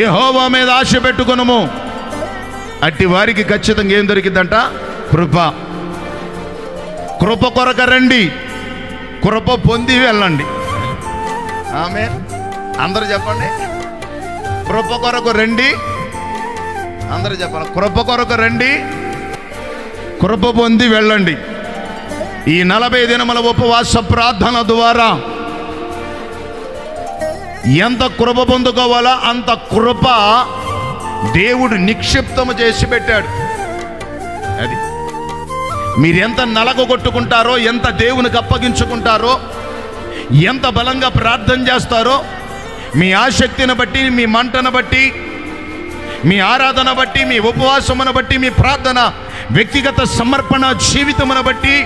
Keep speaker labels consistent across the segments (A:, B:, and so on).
A: యెహోవా మీద ఆశ పెట్టుకొనుము, అట్టి వారికి ఖచ్చితంగా ఏం దొరికిందంట? కృప. కృప కొరక రండి, కృప పొంది వెళ్ళండి. ఆమేన్. అందరూ చెప్పండి, కృప కొరకు రండి. అందరూ చెప్పండి, కృప కొరకు రండి, కృప పొంది వెళ్ళండి. ఈ 40 దినముల ఉపవాస ప్రార్థన ద్వారా ఎంత కృప పొందుకోవాలో అంత కృప దేవుడు నిక్షిప్తము చేసి పెట్టాడు. అది మీరు ఎంత నలగొట్టుకుంటారో, ఎంత దేవునికి అప్పగించుకుంటారో, ఎంత బలంగా ప్రార్థన చేస్తారో, మీ ఆసక్తిని బట్టి, మీ మంటను బట్టి, మీ ఆరాధన బట్టి, మీ ఉపవాసమును బట్టి, మీ ప్రార్థన వ్యక్తిగత సమర్పణ జీవితమును బట్టి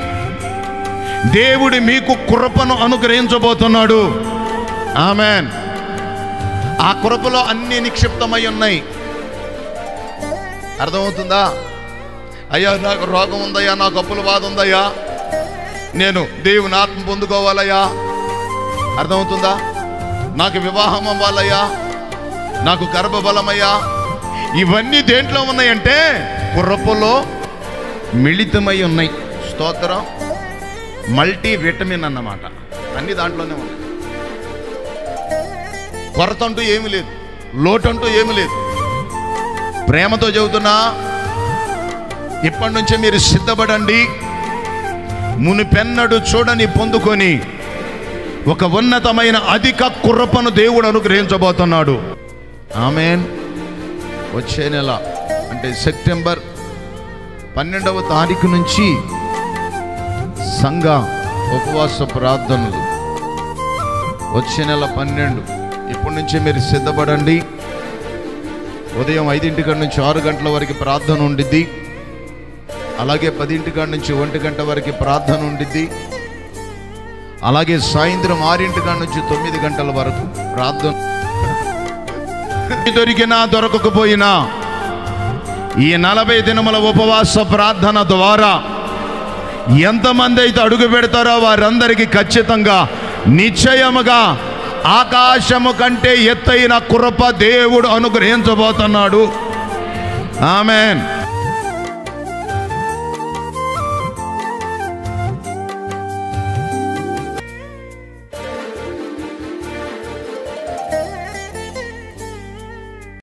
A: దేవుడు మీకు కృపను అనుగ్రహించబోతున్నాడు. ఆమేన్. ఆ కృపలో అన్ని నిక్షిప్తమై ఉన్నాయి. అర్థమవుతుందా? అయ్యా నాకు రోగం ఉందయ్యా, నాకు అప్పుల బాధ ఉందయ్యా, నేను దేవుని ఆత్మ పొందుకోవాలయ్యా. అర్థమవుతుందా? నాకు వివాహం అవ్వాలయ్యా, నాకు గర్భబలమయ్యా. ఇవన్నీ దేంట్లో ఉన్నాయంటే కృపలో మిళితమై ఉన్నాయి. స్తోత్రం. మల్టీ విటమిన్ అన్నమాట. అన్ని దాంట్లోనే ఉన్నాయి. కొరత అంటూ ఏమి లేదు, లోటంటూ ఏమి లేదు. ప్రేమతో చెబుతున్నా, ఇప్పటి నుంచే మీరు సిద్ధపడండి. మునిపెన్నడు చూడని పొందుకొని ఒక ఉన్నతమైన అధిక కృపను దేవుడు అనుగ్రహించబోతున్నాడు. ఆమేన్. వచ్చే నెల అంటే సెప్టెంబర్ 12వ తారీఖు నుంచి సంఘ ఉపవాస ప్రార్థనలు. వచ్చే నెల 12. ఇప్పటి నుంచే మీరు సిద్ధపడండి. ఉదయం 5 నుంచి 6 గంటల వరకు ప్రార్థన ఉండిద్ది. అలాగే 10 నుంచి 1 గంట వరకు ప్రార్థన ఉండిద్ది. అలాగే సాయంత్రం 6 నుంచి 9 గంటల వరకు ప్రార్థన. దొరికినా దొరకకపోయినా ఈ 40 దినముల ఉపవాస ప్రార్థన ద్వారా ఎంతమంది అయితే అడుగు పెడతారో వారందరికీ ఖచ్చితంగా నిశ్చయముగా ఆకాశము కంటే ఎత్తైన కృప దేవుడు అనుగ్రహించబోతున్నాడు. ఆమేన్.